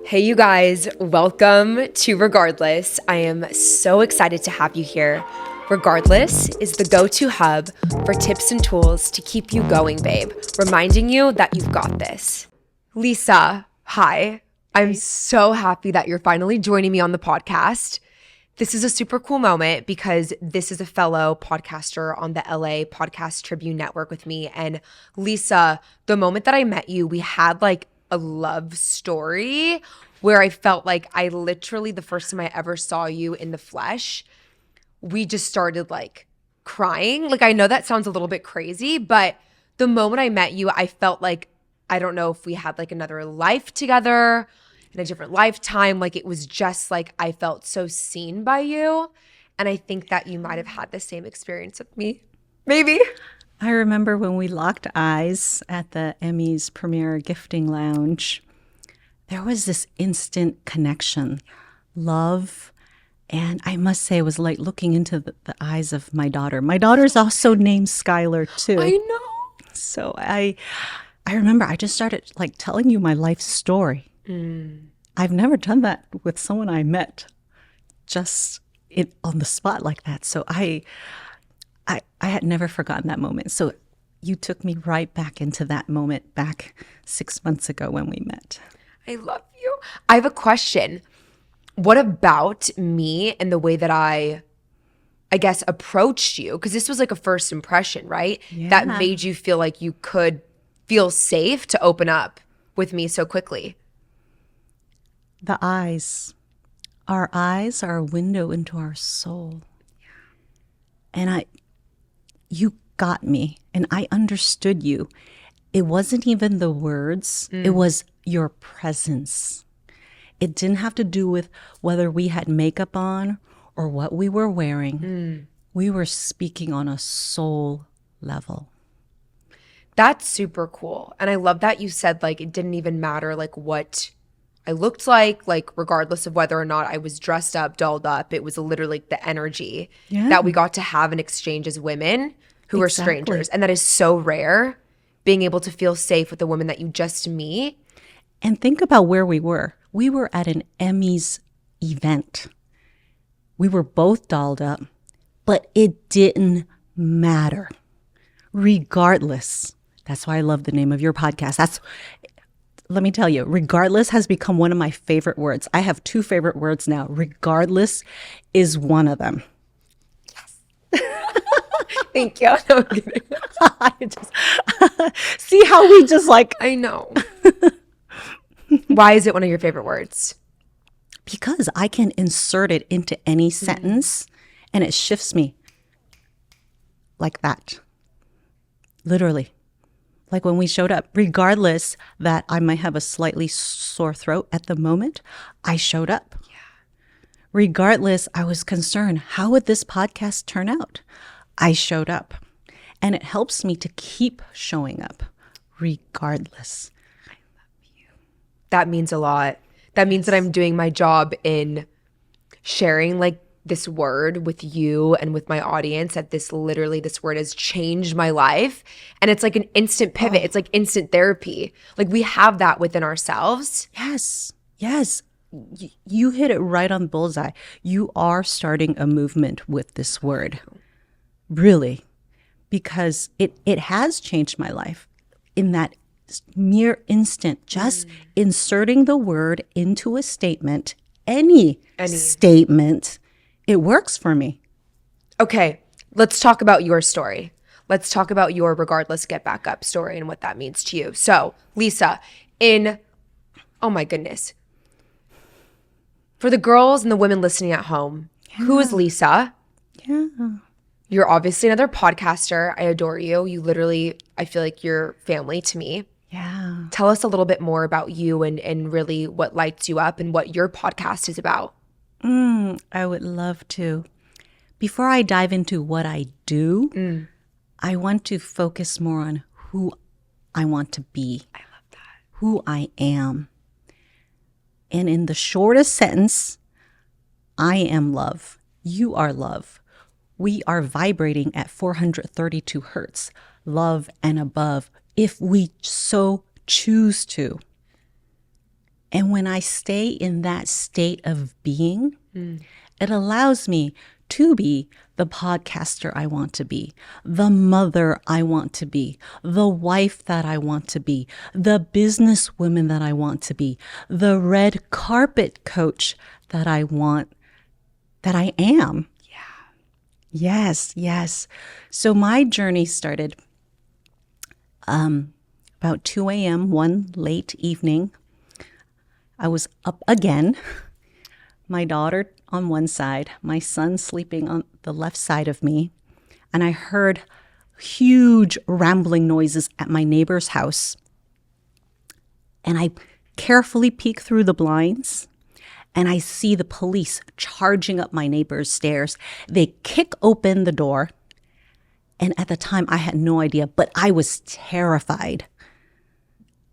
Hey, you guys, welcome to Regardless. I am so excited to have you here. Regardless is the go-to hub for tips and tools to keep you going, babe, reminding you that you've got this. Lisa, hi. I'm so happy that you're finally joining me on the podcast. This is a super cool moment because this is a fellow podcaster on the LA Podcast Tribune Network with me. And Lisa, the moment that I met you, we had like a love story where I felt like I literally, the first time I ever saw you in the flesh, we just started like crying. Like, I know that sounds a little bit crazy, but the moment I met you, I felt like, I don't know if we had like another life together in a different lifetime. Like, it was just like, I felt so seen by you. And I think that you might have had the same experience with me. Maybe. I remember when we locked eyes at the Emmy's Premiere Gifting Lounge, there was this instant connection, love. And I must say, it was like looking into the eyes of my daughter. My daughter's also named Skylar, too. I know. So I remember I just started like telling you my life story. I've never done that with someone I met just on the spot like that. So I had never forgotten that moment. So you took me right back into that moment back 6 months ago when we met. I love you. I have a question. What about me and the way that I guess, approached you? Because this was like a first impression, right? Yeah. That made you feel like you could feel safe to open up with me so quickly. The eyes. Our eyes are a window into our soul. And you got me and I understood you. It wasn't even the words. It was your presence. It didn't have to do with whether we had makeup on or what we were wearing. We were speaking on a soul level. That's super cool. And I love that you said like it didn't even matter like what I looked like regardless of whether or not I was dressed up, dolled up. It was literally the energy that we got to have an exchange as women who are strangers. And that is so rare, being able to feel safe with a woman that you just meet. And think about where we were. We were at an Emmys event. We were both dolled up, but it didn't matter. Regardless. That's why I love the name of your podcast. Let me tell you, regardless has become one of my favorite words. I have two favorite words now. Regardless is one of them. Thank you. No, I'm kidding. See how we just like... I know. Why is it one of your favorite words? Because I can insert it into any sentence and it shifts me like that. Literally. Like when we showed up, regardless that I might have a slightly sore throat at the moment, I showed up. Yeah. Regardless, I was concerned, how would this podcast turn out? I showed up. And it helps me to keep showing up, regardless. I love you. That means a lot. That means that I'm doing my job in sharing like this word with you and with my audience, that this word has changed my life. And it's like an instant pivot. It's like instant therapy. Like we have that within ourselves. Yes. Yes. You hit it right on the bullseye. You are starting a movement with this word. Really. Because it has changed my life in that mere instant, just inserting the word into a statement, any statement, it works for me. Okay, let's talk about your story. Let's talk about your regardless get back up story and what that means to you. So, Lisa, oh my goodness. For the girls and the women listening at home, who is Lisa? Yeah. You're obviously another podcaster. I adore you. You literally, I feel like you're family to me. Yeah. Tell us a little bit more about you and really what lights you up and what your podcast is about. I would love to. Before I dive into what I do, I want to focus more on who I want to be. I love that. Who I am. And in the shortest sentence, I am love. You are love. We are vibrating at 432 hertz, love and above, if we so choose to. And when I stay in that state of being, it allows me to be the podcaster I want to be, the mother I want to be, the wife that I want to be, the businesswoman that I want to be, the red carpet coach that I am. Yeah. Yes. So my journey started about 2 a.m. one late evening. I was up again, my daughter on one side, my son sleeping on the left side of me, and I heard huge rambling noises at my neighbor's house. And I carefully peek through the blinds, and I see the police charging up my neighbor's stairs. They kick open the door, and at the time I had no idea, but I was terrified.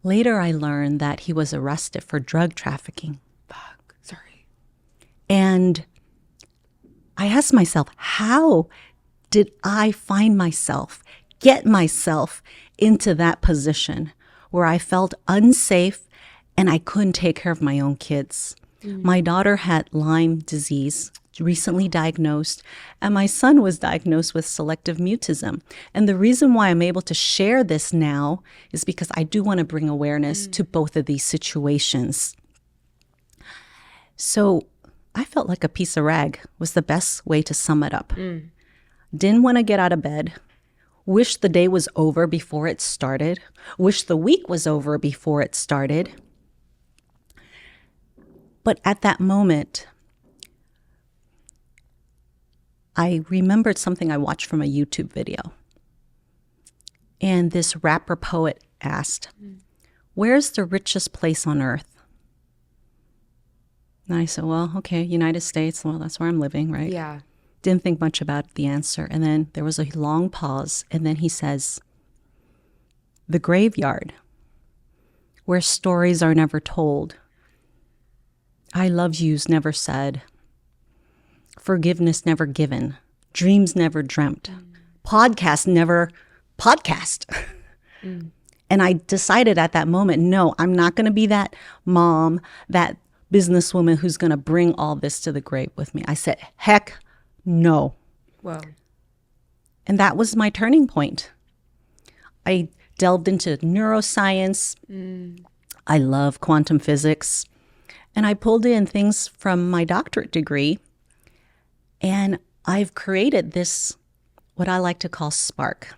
Later, I learned that he was arrested for drug trafficking. Fuck. Sorry. And I asked myself, how did I get myself into that position where I felt unsafe and I couldn't take care of my own kids? My daughter had Lyme disease, recently diagnosed, and my son was diagnosed with selective mutism. And the reason why I'm able to share this now is because I do want to bring awareness to both of these situations. So I felt like a piece of rag was the best way to sum it up. Didn't want to get out of bed. Wish the day was over before it started. Wish the week was over before it started. But at that moment, I remembered something I watched from a YouTube video. And this rapper poet asked, where's the richest place on earth? And I said, well, okay, United States. Well, that's where I'm living, right? Yeah. Didn't think much about the answer. And then there was a long pause. And then he says, the graveyard, where stories are never told. I love you's never said. Forgiveness never given. Dreams never dreamt. Podcast never podcast. And I decided at that moment, no, I'm not going to be that mom, that businesswoman who's going to bring all this to the grave with me. I said, heck no. Wow. And that was my turning point. I delved into neuroscience. I love quantum physics. And I pulled in things from my doctorate degree. And I've created this, what I like to call spark.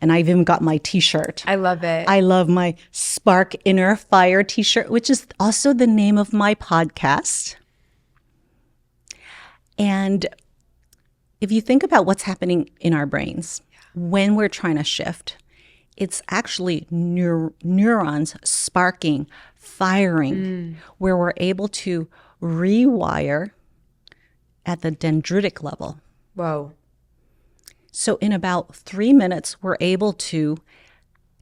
And I've even got my t-shirt. I love it. I love my Spark Inner Fire t-shirt, which is also the name of my podcast. And if you think about what's happening in our brains when we're trying to shift, it's actually neurons sparking, firing, where we're able to rewire at the dendritic level. Whoa. So in about 3 minutes, we're able to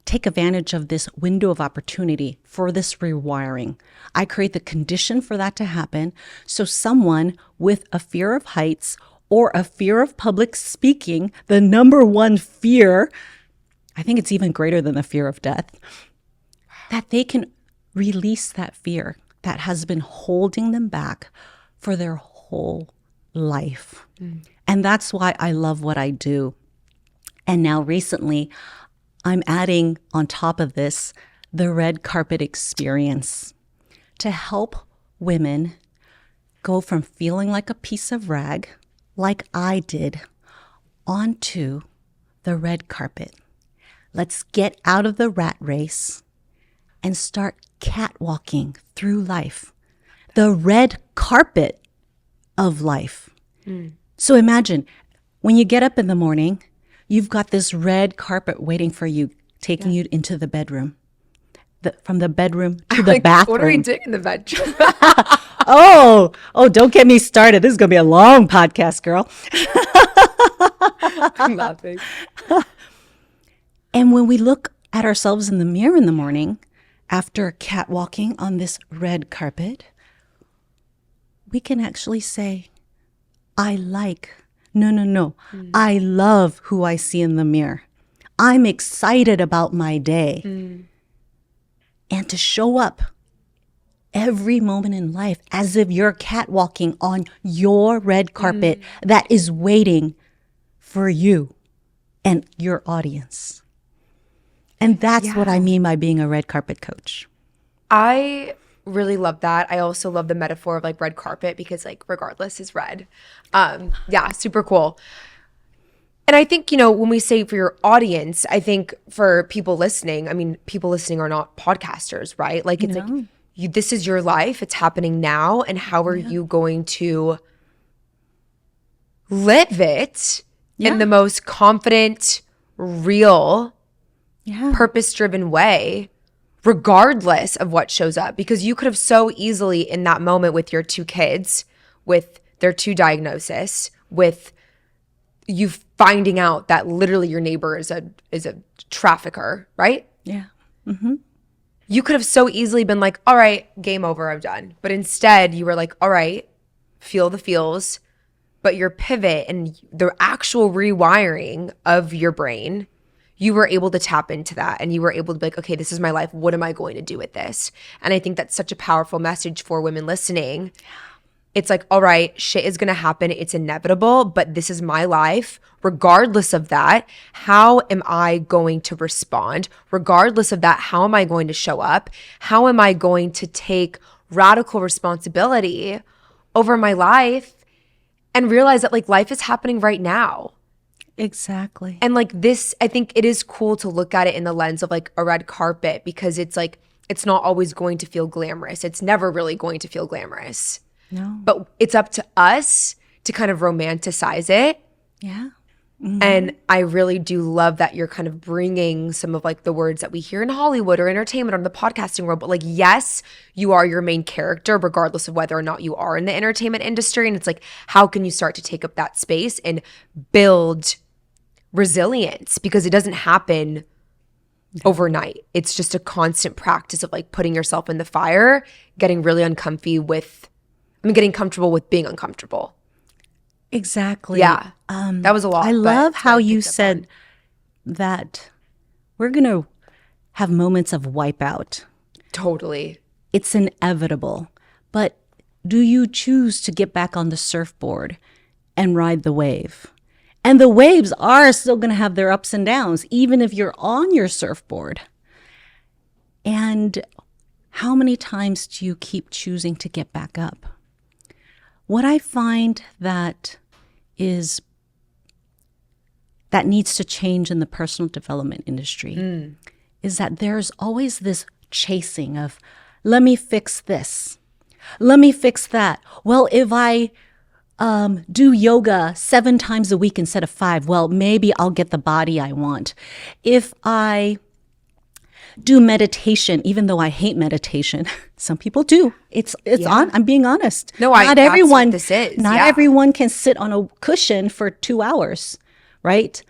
take advantage of this window of opportunity for this rewiring. I create the condition for that to happen. So someone with a fear of heights or a fear of public speaking, the number one fear, I think it's even greater than the fear of death, that they can release that fear that has been holding them back for their whole life. And that's why I love what I do. And now recently, I'm adding on top of this the red carpet experience to help women go from feeling like a piece of rag, like I did, onto the red carpet. Let's get out of the rat race and start catwalking through life, the red carpet of life. So imagine when you get up in the morning, you've got this red carpet waiting for you, taking you into the bedroom. From the bedroom to the bathroom. What are we doing in the bedroom? Oh, don't get me started. This is going to be a long podcast, girl. I'm laughing. And when we look at ourselves in the mirror in the morning, after catwalking on this red carpet, we can actually say, I love who I see in the mirror. I'm excited about my day. And to show up every moment in life as if you're catwalking on your red carpet that is waiting for you and your audience. And that's what I mean by being a red carpet coach. I really love that. I also love the metaphor of like red carpet because like regardless is red. Yeah, super cool. And I think, you know, when we say for your audience, I think for people listening, I mean, people listening are not podcasters, right? Like it's like this is your life. It's happening now. And how are you going to live it in the most confident, real, purpose-driven way, regardless of what shows up? Because you could have so easily in that moment with your 2 kids, with their 2 diagnoses, with you finding out that literally your neighbor is a trafficker, right? Yeah. You could have so easily been like, all right, game over, I'm done. But instead you were like, all right, feel the feels, but your pivot and the actual rewiring of your brain, you were able to tap into that and you were able to be like, okay, this is my life. What am I going to do with this? And I think that's such a powerful message for women listening. It's like, all right, shit is going to happen. It's inevitable, but this is my life. Regardless of that, how am I going to respond? Regardless of that, how am I going to show up? How am I going to take radical responsibility over my life and realize that like life is happening right now? Exactly. And like this, I think it is cool to look at it in the lens of like a red carpet because it's like, it's not always going to feel glamorous. It's never really going to feel glamorous. No. But it's up to us to kind of romanticize it. Yeah. And I really do love that you're kind of bringing some of like the words that we hear in Hollywood or entertainment or in the podcasting world. But like, yes, you are your main character, regardless of whether or not you are in the entertainment industry. And it's like, how can you start to take up that space and build resilience? Because it doesn't happen overnight. It's just a constant practice of like putting yourself in the fire, getting really getting comfortable with being uncomfortable. Exactly. Yeah. That was a lot. I love how you said that we're going to have moments of wipeout. Totally. It's inevitable. But do you choose to get back on the surfboard and ride the wave? And the waves are still going to have their ups and downs, even if you're on your surfboard. And how many times do you keep choosing to get back up? What I find that needs to change in the personal development industry is that there's always this chasing of, let me fix this. Let me fix that. Well, if I do yoga 7 times a week instead of 5, well, maybe I'll get the body I want. If I do meditation, even though I hate meditation, some people do. I'm being honest. No, not that's everyone. what this is. Not everyone can sit on a cushion for 2 hours, right?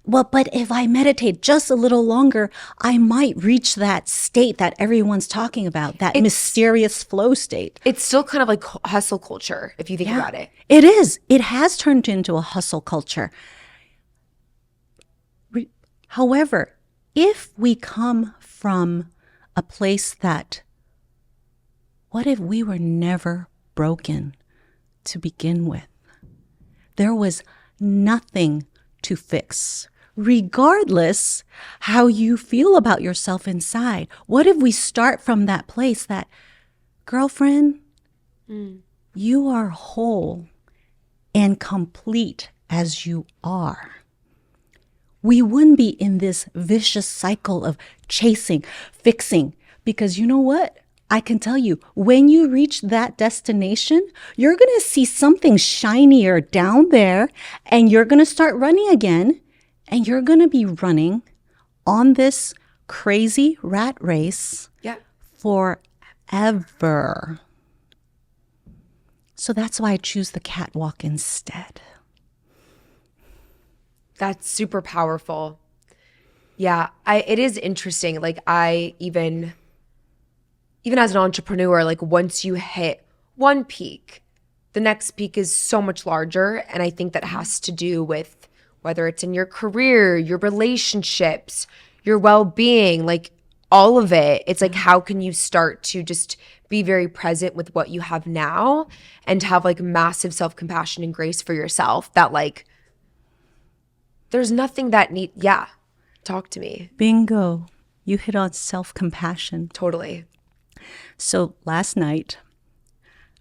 Well, but if I meditate just a little longer, I might reach that state that everyone's talking about, that mysterious flow state. It's still kind of like hustle culture, if you think about it. It is. It has turned into a hustle culture. However, if we come from a place that, what if we were never broken to begin with? There was nothing to fix, regardless how you feel about yourself inside. What if we start from that place that, girlfriend, you are whole and complete as you are? We wouldn't be in this vicious cycle of chasing, fixing, because you know what? I can tell you, when you reach that destination, you're going to see something shinier down there and you're going to start running again, and you're going to be running on this crazy rat race forever. So that's why I choose the catwalk instead. That's super powerful. Yeah, it is interesting. Like I even as an entrepreneur, like once you hit one peak, the next peak is so much larger. And I think that has to do with whether it's in your career, your relationships, your well-being, like all of it. It's like, how can you start to just be very present with what you have now and have like massive self-compassion and grace for yourself that like there's nothing that talk to me. Bingo. You hit on self-compassion. Totally. So last night,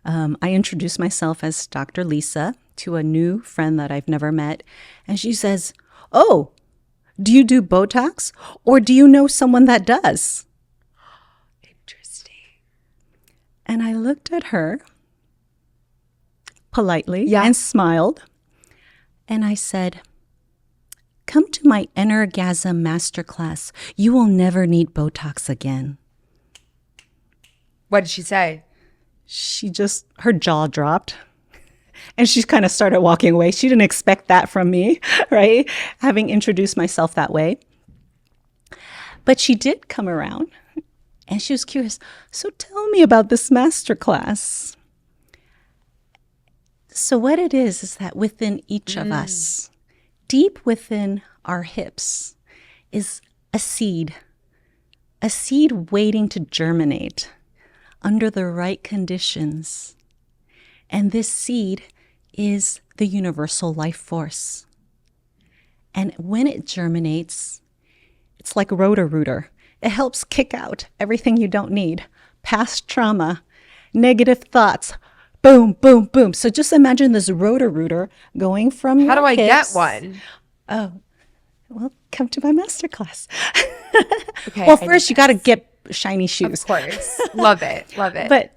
I introduced myself as Dr. Lisa to a new friend that I've never met. And she says, "Oh, do you do Botox or do you know someone that does?" Interesting. And I looked at her politely and smiled. And I said, "Come to my Energasm Masterclass. You will never need Botox again." What did she say? Her jaw dropped. And she kind of started walking away. She didn't expect that from me, right? Having introduced myself that way. But she did come around and she was curious. "So tell me about this masterclass." So what it is that within each of us, deep within our hips, is a seed waiting to germinate under the right conditions. And this seed is the universal life force. And when it germinates, it's like Roto-Rooter. It helps kick out everything you don't need. Past trauma, negative thoughts, boom, boom, boom. So just imagine this Roto-Rooter going from your How do I hips. get one? Oh, well, come to my masterclass. Okay. Well, first you got to get shiny shoes. Of course. Love it. Love it.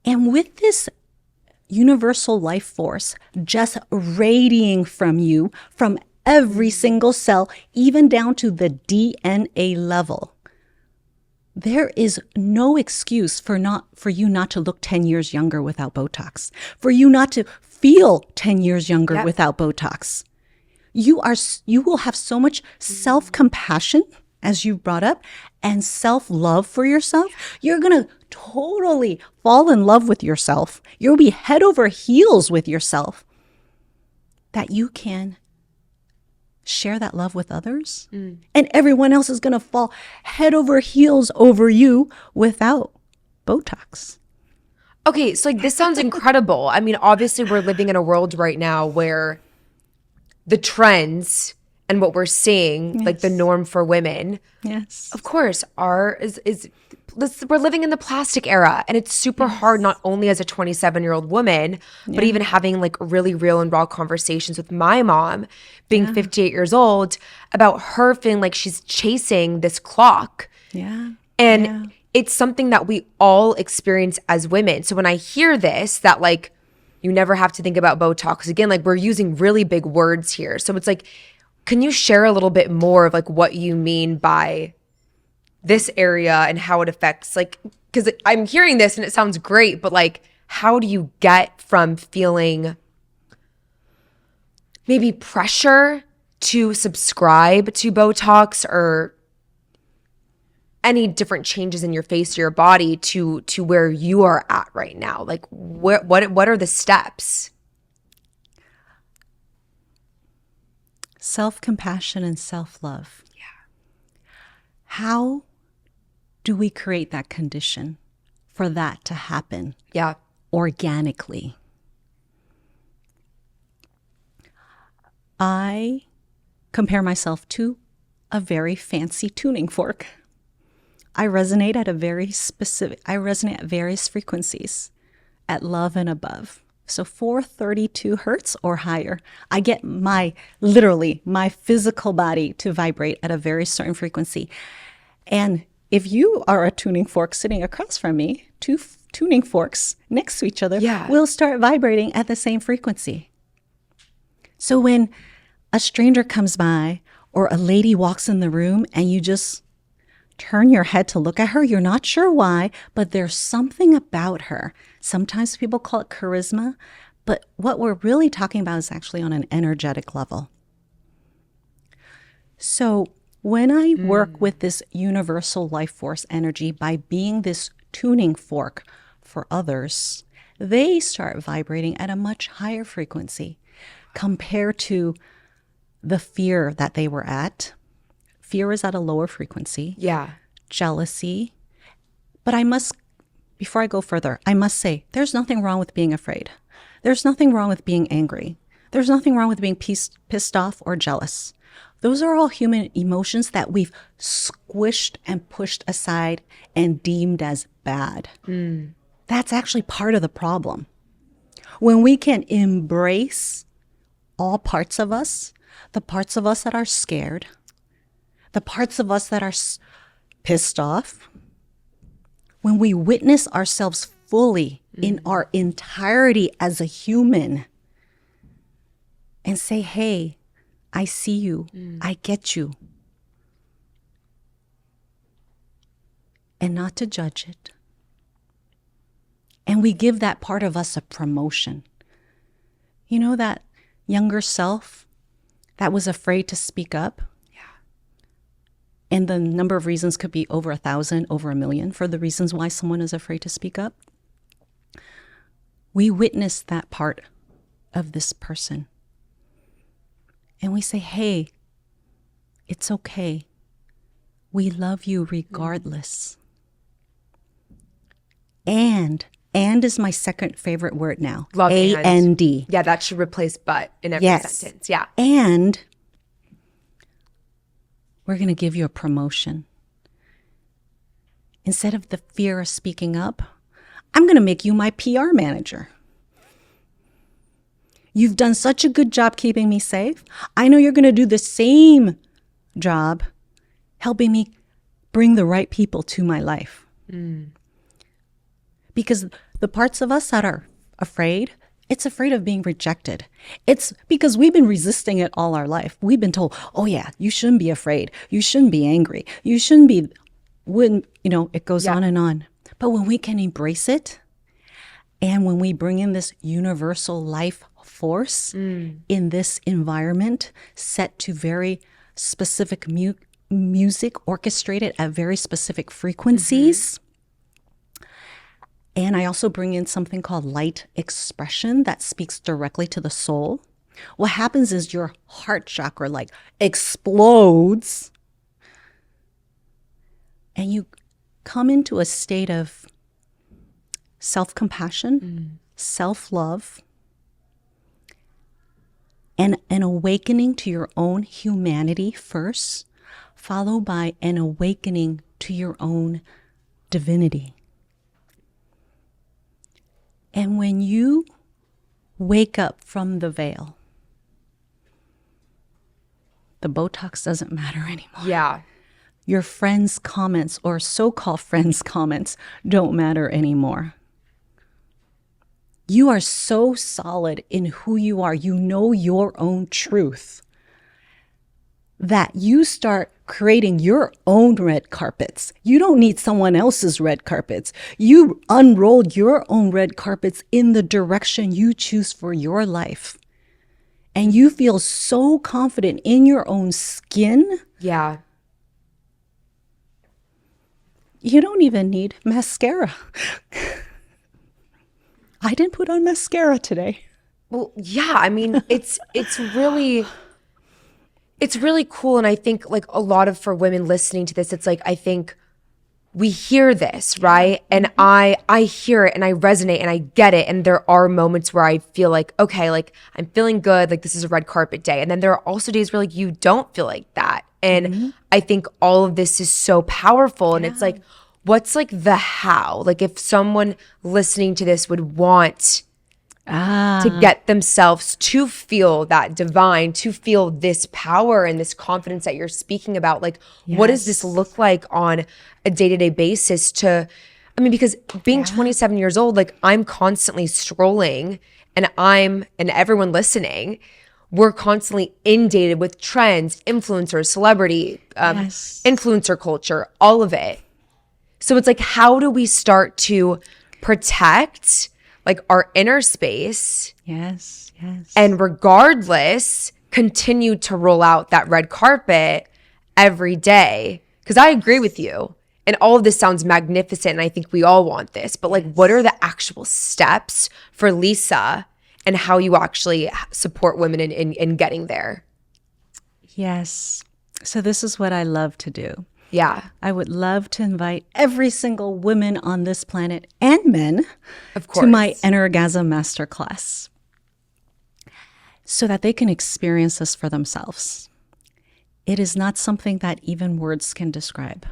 And with this universal life force just radiating from you, from every single cell, even down to the DNA level, there is no excuse for you not to look 10 years younger without Botox, for you not to feel 10 years younger without Botox. You will have so much self-compassion, as you brought up, and self-love for yourself. You're going to totally fall in love with yourself. You'll be head over heels with yourself, that you can share that love with others. And everyone else is going to fall head over heels over you without Botox. Okay, so like this sounds incredible. I mean, obviously we're living in a world right now where the trends and what we're seeing, like the norm for women, of course, we're living in the plastic era, and it's super hard, not only as a 27-year-old woman, but even having like really real and raw conversations with my mom, being 58 years old, about her feeling like she's chasing this clock. And it's something that we all experience as women. So when I hear this, that like, you never have to think about Botox again, like we're using really big words here. So it's like, can you share a little bit more of like what you mean by this area and how it affects, like, because I'm hearing this and it sounds great, but like, how do you get from feeling maybe pressure to subscribe to Botox or any different changes in your face or your body to where you are at right now? Like what are the steps? Self-compassion and self-love. How do we create that condition for that to happen organically? I compare myself to a very fancy tuning fork. I resonate at various frequencies at love and above. So 432 hertz or higher. I get my physical body to vibrate at a very certain frequency. And if you are a tuning fork sitting across from me, two tuning forks next to each other will start vibrating at the same frequency. So when a stranger comes by or a lady walks in the room and you just turn your head to look at her, you're not sure why, but there's something about her. Sometimes people call it charisma, but what we're really talking about is actually on an energetic level. So when I work with this universal life force energy by being this tuning fork for others, they start vibrating at a much higher frequency compared to the fear that they were at. Fear is at a lower frequency. Jealousy, But before I go further, I must say there's nothing wrong with being afraid. There's nothing wrong with being angry. There's nothing wrong with being pissed off or jealous. Those are all human emotions that we've squished and pushed aside and deemed as bad. That's actually part of the problem. When we can embrace all parts of us, the parts of us that are scared, the parts of us that are pissed off, when we witness ourselves fully in our entirety as a human and say, hey, I see you, I get you, and not to judge it. And we give that part of us a promotion. You know, that younger self that was afraid to speak up? And the number of reasons could be over 1,000, over 1,000,000 for the reasons why someone is afraid to speak up. We witness that part of this person. And we say, hey, it's okay. We love you regardless. And is my second favorite word now. Love A-N-D. Yeah, that should replace but in every sentence. Yeah. And we're going to give you a promotion. Instead of the fear of speaking up, I'm going to make you my PR manager. You've done such a good job keeping me safe. I know you're going to do the same job helping me bring the right people to my life. Because the parts of us that are afraid, it's afraid of being rejected. It's because we've been resisting it all our life. We've been told, oh yeah, you shouldn't be afraid. You shouldn't be angry. You shouldn't be, it goes on and on. But when we can embrace it, and when we bring in this universal life force in this environment set to very specific music orchestrated at very specific frequencies, and I also bring in something called light expression that speaks directly to the soul. What happens is your heart chakra explodes and you come into a state of self-compassion, self-love, and an awakening to your own humanity first, followed by an awakening to your own divinity. And when you wake up from the veil, the Botox doesn't matter anymore. Yeah. Your friends' comments or so-called friends' comments don't matter anymore. You are so solid in who you are. You know your own truth that you start creating your own red carpets. You don't need someone else's red carpets. You unrolled your own red carpets in the direction you choose for your life. And you feel so confident in your own skin. Yeah. You don't even need mascara. I didn't put on mascara today. Well, yeah, I mean, it's really cool. And I think a lot of, for women listening to this, it's I think we hear this, right? And I hear it and I resonate and I get it. And there are moments where I feel okay, I'm feeling good. This is a red carpet day. And then there are also days where you don't feel like that. And I think all of this is so powerful. And it's what's the how? If someone listening to this would want to get themselves to feel that divine, to feel this power and this confidence that you're speaking about, what does this look like on a day-to-day basis because being 27 years old, I'm constantly scrolling and everyone listening, we're constantly inundated with trends, influencers, celebrity, influencer culture, all of it. So it's how do we start to protect our inner space? Yes. And regardless, continue to roll out that red carpet every day. Because I agree with you. And all of this sounds magnificent. And I think we all want this. But what are the actual steps for Lisa and how you actually support women in getting there? Yes. So this is what I love to do. Yeah. I would love to invite every single woman on this planet and men Of course. to my Energasm Masterclass so that they can experience this for themselves. It is not something that even words can describe.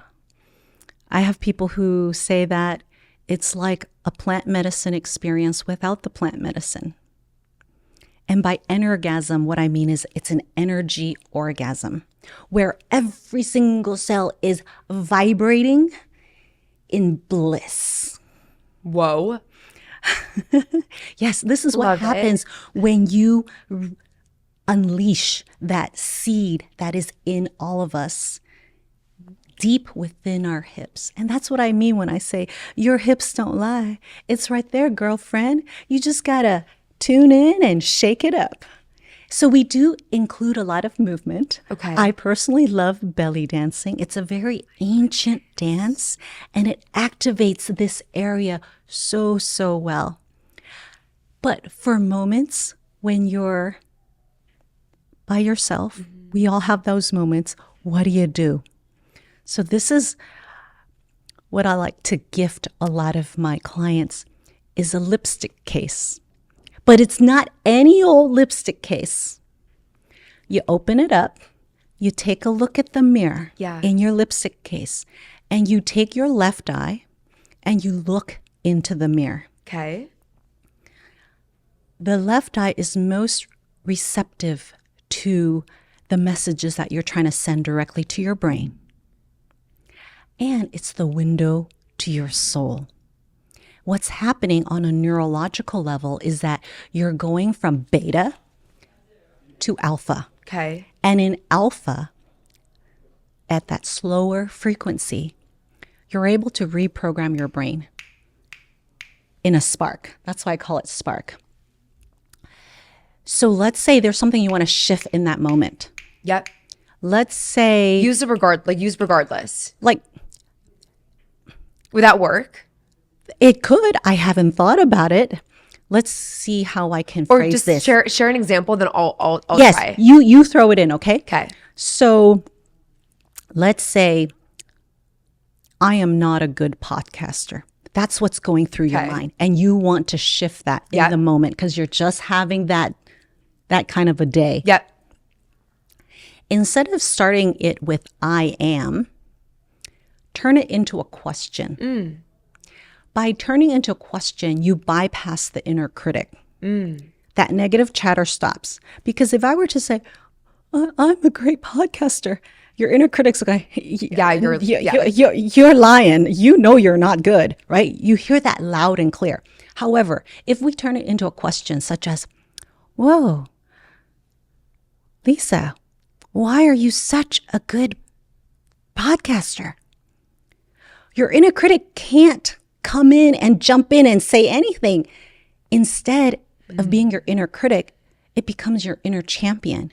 I have people who say that it's like a plant medicine experience without the plant medicine. And by energasm, what I mean is it's an energy orgasm where every single cell is vibrating in bliss. Whoa. Yes, this is what Love happens when you unleash that seed that is in all of us deep within our hips. And that's what I mean when I say your hips don't lie. It's right there, girlfriend. You just gotta tune in and shake it up. So we do include a lot of movement. Okay. I personally love belly dancing. It's a very ancient dance and it activates this area so well. But for moments when you're by yourself, we all have those moments. What do? So this is what I like to gift a lot of my clients is a lipstick case. But it's not any old lipstick case. You open it up, you take a look at the mirror in your lipstick case, and you take your left eye and you look into the mirror. Okay. The left eye is most receptive to the messages that you're trying to send directly to your brain. And it's the window to your soul. What's happening on a neurological level is that you're going from beta to alpha. Okay. And in alpha, at that slower frequency, you're able to reprogram your brain in a spark. That's why I call it spark. So let's say there's something you want to shift in that moment. Yep. Let's say Use regardless. like Would that work? it could. I haven't thought about it. Let's see how I can Or phrase just this. share an example, then I'll Yes, try. you throw it in, okay? Okay. So let's say I am not a good podcaster. That's what's going through your Okay. mind. And you want to shift that in Yep. the moment because you're just having that kind of a day. Yep. Instead of starting it with I am, turn it into a question. By turning into a question, you bypass the inner critic. That negative chatter stops. Because if I were to say, I'm a great podcaster, your inner critic's like, you're lying. You know you're not good, right? You hear that loud and clear. However, if we turn it into a question such as, whoa, Lisa, why are you such a good podcaster? Your inner critic can't come in and jump in and say anything. Instead of being your inner critic, it becomes your inner champion.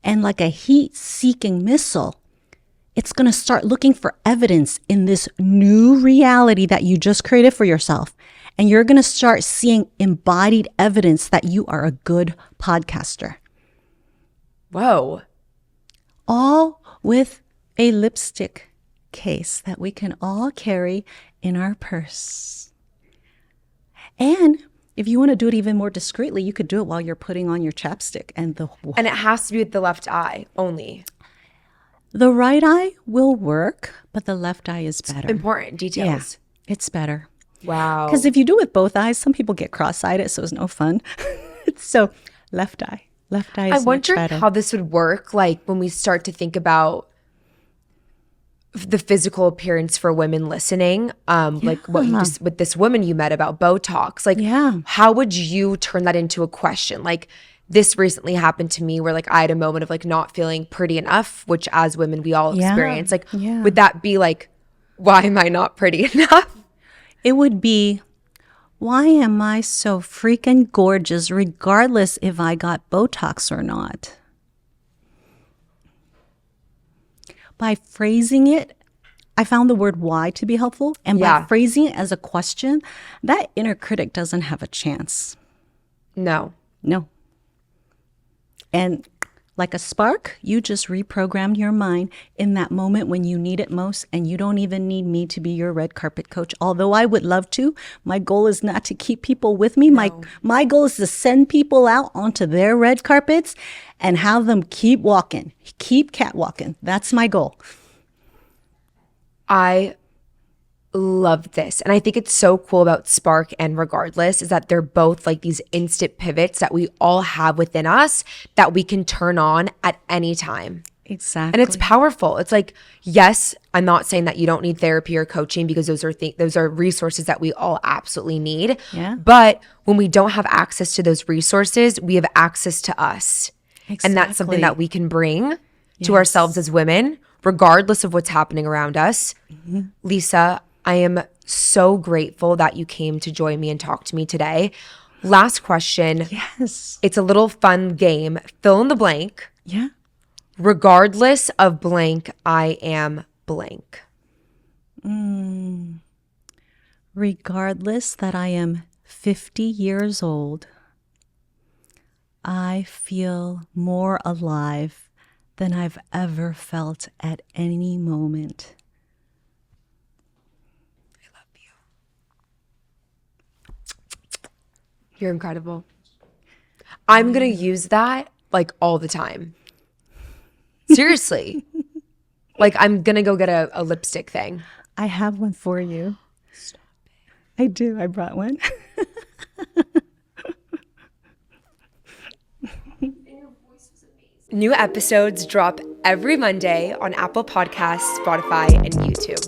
And like a heat-seeking missile, it's going to start looking for evidence in this new reality that you just created for yourself. And you're going to start seeing embodied evidence that you are a good podcaster. Whoa. All with a lipstick case that we can all carry in our purse. And if you want to do it even more discreetly, you could do it while you're putting on your chapstick. And And it has to be with the left eye only. the right eye will work, but the left eye is better. Important details. Yeah, it's better. Wow. Because if you do it with both eyes, some people get cross-eyed, so it's no fun. So left eye is I much wonder better. how this would work, like when we start to think about the physical appearance for women listening, like what you just with this woman you met about Botox, like how would you turn that into a question? Like this recently happened to me where like I had a moment of like not feeling pretty enough, which as women we all experience. Like would that be like, why am I not pretty enough? It would be, why am I so freaking gorgeous regardless if I got Botox or not? By phrasing it, I found the word why to be helpful. And by phrasing it as a question, that inner critic doesn't have a chance. No. No. And Like a spark, you just reprogrammed your mind in that moment when you need it most, and you don't even need me to be your red carpet coach. Although I would love to, my goal is not to keep people with me. My goal is to send people out onto their red carpets and have them keep walking, keep catwalking. That's my goal. I love this. And I think it's so cool about Spark and Regardless is that they're both like these instant pivots that we all have within us that we can turn on at any time. Exactly. And it's powerful. It's like, yes, I'm not saying that you don't need therapy or coaching, because those are resources that we all absolutely need. Yeah. But when we don't have access to those resources, we have access to us. Exactly. And that's something that we can bring to Yes. ourselves as women, regardless of what's happening around us. Mm-hmm. Lisa, I am so grateful that you came to join me and talk to me today. Last question. Yes. It's a little fun game. Fill in the blank. Yeah. Regardless of blank, I am blank. Regardless that I am 50 years old, I feel more alive than I've ever felt at any moment. You're incredible. I'm going to use that like all the time. Seriously. Like I'm going to go get a lipstick thing. I have one for you. Stop it. I do. I brought one. New episodes drop every Monday on Apple Podcasts, Spotify, and YouTube.